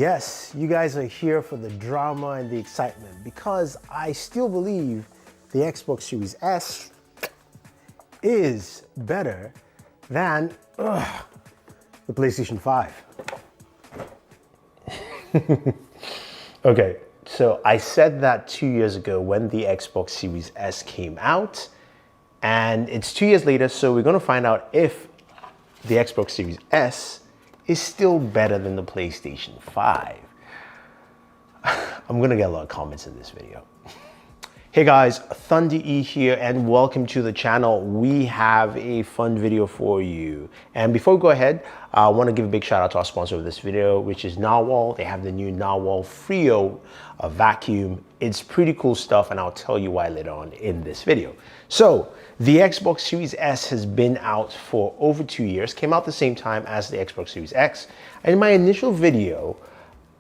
Yes, you guys are here for the drama and the excitement because I still believe the Xbox Series S is better than the PlayStation 5. Okay, so I said that 2 years ago when the Xbox Series S came out, and it's 2 years later, so we're gonna find out if the Xbox Series S is still better than the PlayStation 5. I'm gonna get a lot of comments in this video. Hey guys, Thunder E here and welcome to the channel. We have a fun video for you. And before we go ahead, I wanna give a big shout out to our sponsor of this video, which is Narwal. They have the new Narwal Freo vacuum. It's pretty cool stuff and I'll tell you why later on in this video. So the Xbox Series S has been out for over 2 years, came out the same time as the Xbox Series X. And in my initial video,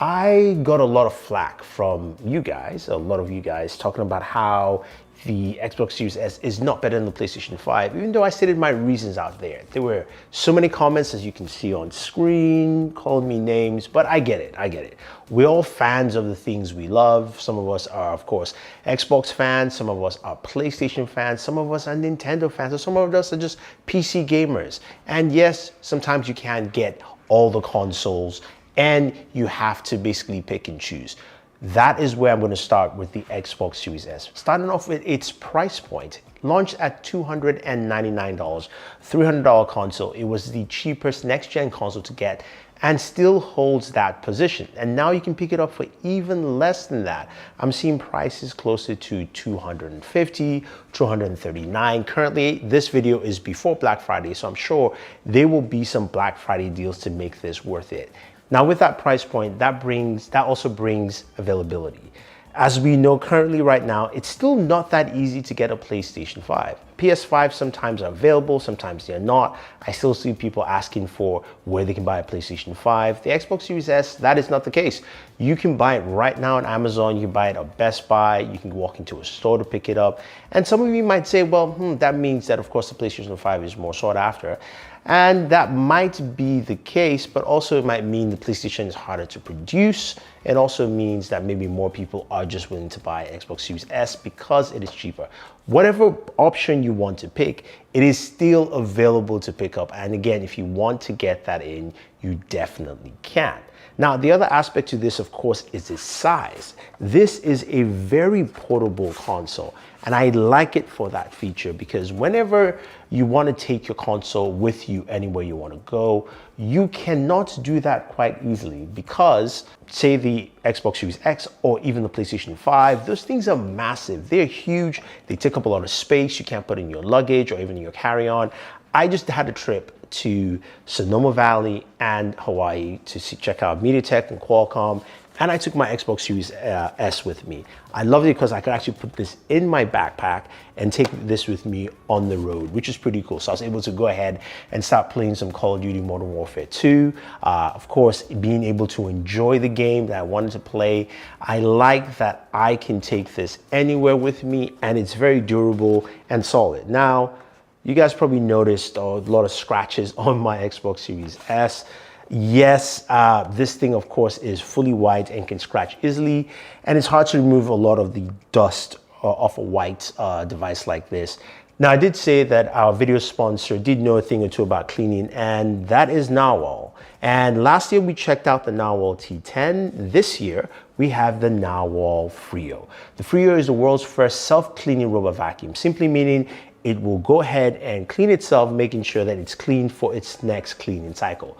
I got a lot of flack from you guys, a lot of you guys talking about how the Xbox Series S is not better than the PlayStation 5, even though I stated my reasons out there. There were so many comments, as you can see on screen, calling me names, but I get it. We're all fans of the things we love. Some of us are, of course, Xbox fans, some of us are PlayStation fans, some of us are Nintendo fans, or some of us are just PC gamers. And yes, sometimes you can't get all the consoles and you have to basically pick and choose. That is where I'm going to start with the Xbox Series S. Starting off with its price point, launched at $299, $300 console. It was the cheapest next-gen console to get and still holds that position. And now you can pick it up for even less than that. I'm seeing prices closer to $250, $239. Currently, this video is before Black Friday, so I'm sure there will be some Black Friday deals to make this worth it. Now with that price point, that also brings availability. As we know currently right now, it's still not that easy to get a PlayStation 5. PS5 sometimes are available, sometimes they're not. I still see people asking for where they can buy a PlayStation 5. The Xbox Series S, that is not the case. You can buy it right now on Amazon, you can buy it at Best Buy, you can walk into a store to pick it up. And some of you might say, well, that means that of course the PlayStation 5 is more sought after. And that might be the case, but also it might mean the PlayStation is harder to produce. It also means that maybe more people are just willing to buy Xbox Series S because it is cheaper. Whatever option you want to pick, it is still available to pick up. And again, if you want to get that in, you definitely can. Now, the other aspect to this, of course, is its size. This is a very portable console, and I like it for that feature because whenever you want to take your console with you anywhere you want to go, you cannot do that quite easily because, say, the Xbox Series X or even the PlayStation 5, those things are massive. They're huge. They take up a lot of space. You can't put in your luggage or even in your carry-on. I just had a trip to Sonoma Valley and Hawaii to check out MediaTek and Qualcomm, and I took my Xbox Series S with me. I loved it because I could actually put this in my backpack and take this with me on the road, which is pretty cool. So I was able to go ahead and start playing some Call of Duty Modern Warfare 2. Of course, being able to enjoy the game that I wanted to play. I like that I can take this anywhere with me and it's very durable and solid. Now, you guys probably noticed a lot of scratches on my Xbox Series S. Yes, this thing of course is fully white and can scratch easily, and it's hard to remove a lot of the dust off a white device like this. Now, I did say that our video sponsor did know a thing or two about cleaning, and that is Narwal. And last year we checked out the Narwal T10. This year we have the Narwal Freo. The Freo is the world's first self-cleaning robot vacuum, simply meaning it will go ahead and clean itself, making sure that it's clean for its next cleaning cycle.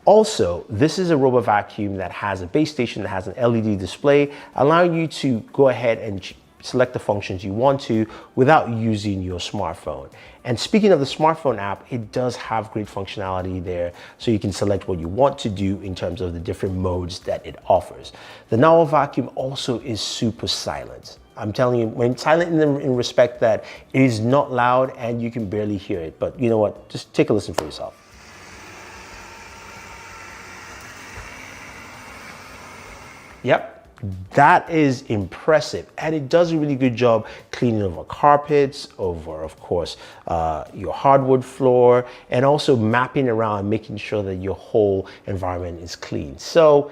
Also, this is a robot vacuum that has a base station that has an LED display, allowing you to go ahead and select the functions you want to without using your smartphone. And speaking of the smartphone app, it does have great functionality there, so you can select what you want to do in terms of the different modes that it offers. The Narwal vacuum also is super silent. I'm telling you, when silent in respect that it is not loud and you can barely hear it. But you know what? Just take a listen for yourself. Yep, that is impressive. And it does a really good job cleaning over carpets, over, of course, your hardwood floor, and also mapping around, making sure that your whole environment is clean. So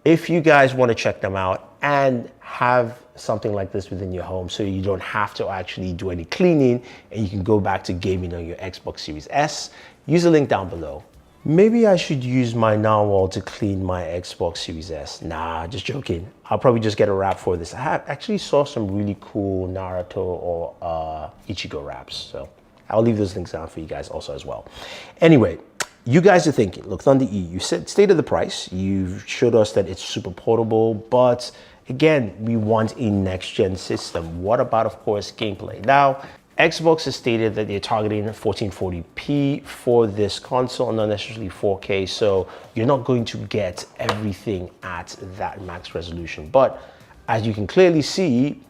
If you guys want to check them out and have something like this within your home so you don't have to actually do any cleaning and you can go back to gaming on your Xbox Series S, use the link down below. Maybe I should use my Narwal to clean my Xbox Series S. Nah, just joking. I'll probably just get a wrap for this. Actually saw some really cool Naruto or Ichigo wraps, so I'll leave those links down for you guys also as well. Anyway, you guys are thinking, look, Thunder E, you stated the price. You've showed us that it's super portable, but again, we want a next-gen system. What about, of course, gameplay? Now, Xbox has stated that they're targeting 1440p for this console, not necessarily 4K, so you're not going to get everything at that max resolution. But as you can clearly see,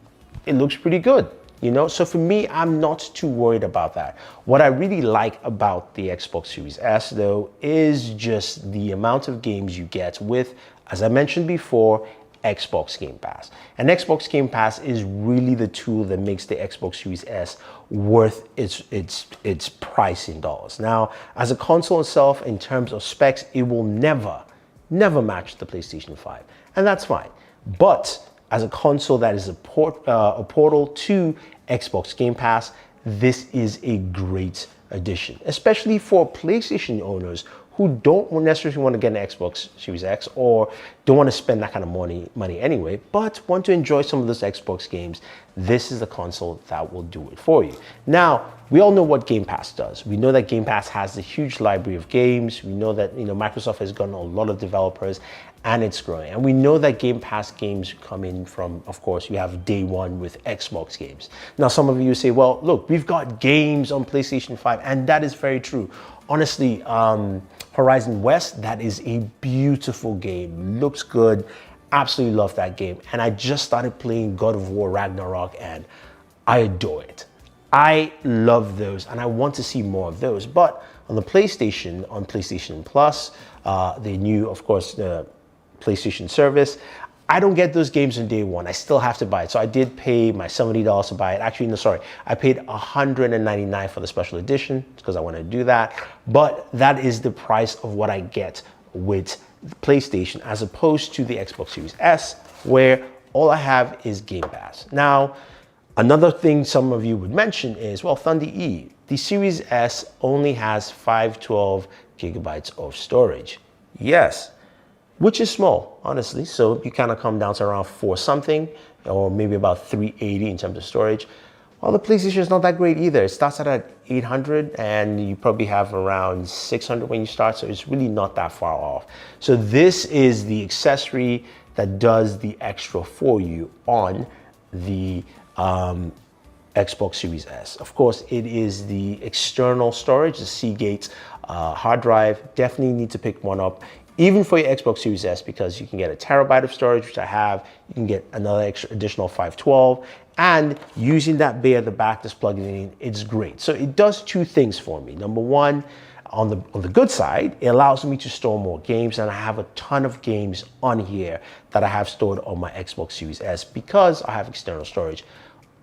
it looks pretty good. You know, so for me, I'm not too worried about that. What I really like about the Xbox Series S, though, is just the amount of games you get with, as I mentioned before, Xbox Game Pass. And Xbox Game Pass is really the tool that makes the Xbox Series S worth its price in dollars. Now, as a console itself, in terms of specs, it will never match the PlayStation 5, and that's fine. But as a console that is a portal to Xbox Game Pass, this is a great addition, especially for PlayStation owners who don't necessarily want to get an Xbox Series X or don't want to spend that kind of money anyway, but want to enjoy some of those Xbox games. This is the console that will do it for you. Now, we all know what Game Pass does. We know that Game Pass has a huge library of games. We know that Microsoft has gotten a lot of developers and it's growing. And we know that Game Pass games come in from, of course, you have day one with Xbox games. Now, some of you say, well, look, we've got games on PlayStation 5, and that is very true. Honestly, Horizon West, that is a beautiful game. Looks good. Absolutely love that game. And I just started playing God of War Ragnarok, and I adore it. I love those, and I want to see more of those. But on the PlayStation, on PlayStation Plus, the new, of course, the PlayStation service, I don't get those games on day one. I still have to buy it. So I did pay my $70 to buy it. Actually, no, sorry. I paid $199 for the special edition because I want to do that. But that is the price of what I get with PlayStation as opposed to the Xbox Series S, where all I have is Game Pass. Now, another thing some of you would mention is, well, Thunder E, the Series S only has 512 gigabytes of storage. Yes, which is small, honestly. So you kind of come down to around 4 something, or maybe about 380 in terms of storage. Well, the PlayStation is not that great either. It starts out at 800 and you probably have around 600 when you start. So it's really not that far off. So this is the accessory that does the extra for you on the Xbox Series S. Of course, it is the external storage, the Seagate hard drive. Definitely need to pick one up, even for your Xbox Series S, because you can get a terabyte of storage, which I have. You can get another additional 512, and using that bay at the back, just plugging it in, it's great. So it does 2 things for me. Number one, on the good side, it allows me to store more games, and I have a ton of games on here that I have stored on my Xbox Series S because I have external storage.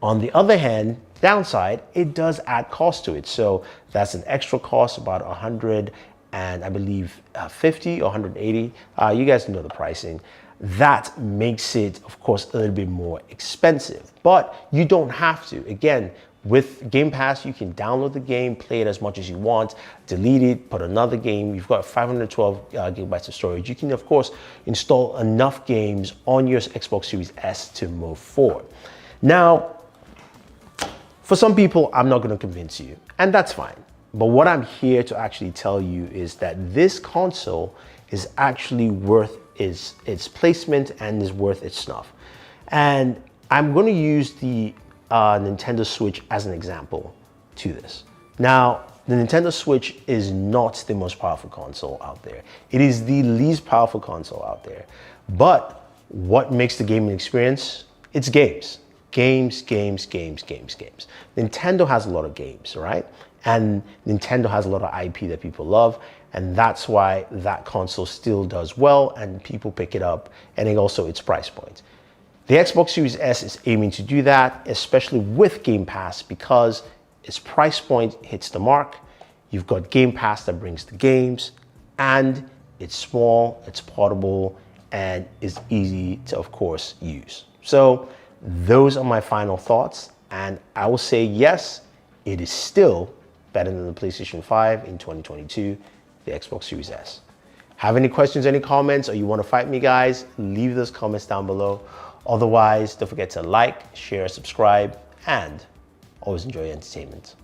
On the other hand, downside, it does add cost to it. So that's an extra cost, about 100 and I believe 50 or 180. You guys know the pricing. That makes it, of course, a little bit more expensive, but you don't have to. Again, with Game Pass, you can download the game, play it as much as you want, delete it, put another game. You've got 512 gigabytes of storage. You can, of course, install enough games on your Xbox Series S to move forward. Now, for some people, I'm not going to convince you, and that's fine. But what I'm here to actually tell you is that this console is actually worth its placement and is worth its snuff. And I'm going to use the Nintendo Switch as an example to this. Now, the Nintendo Switch is not the most powerful console out there. It is the least powerful console out there. But what makes the gaming experience? It's games. Games. Nintendo has a lot of games, right? And Nintendo has a lot of IP that people love, and that's why that console still does well and people pick it up, and also its price point. The Xbox Series S is aiming to do that, especially with Game Pass, because its price point hits the mark. You've got Game Pass that brings the games, and it's small, it's portable, and is easy to, of course, use. So those are my final thoughts. And I will say, yes, it is still better than the PlayStation 5 in 2022, the Xbox Series S. Have any questions, any comments, or you want to fight me, guys? Leave those comments down below. Otherwise, don't forget to like, share, subscribe, and always enjoy your entertainment.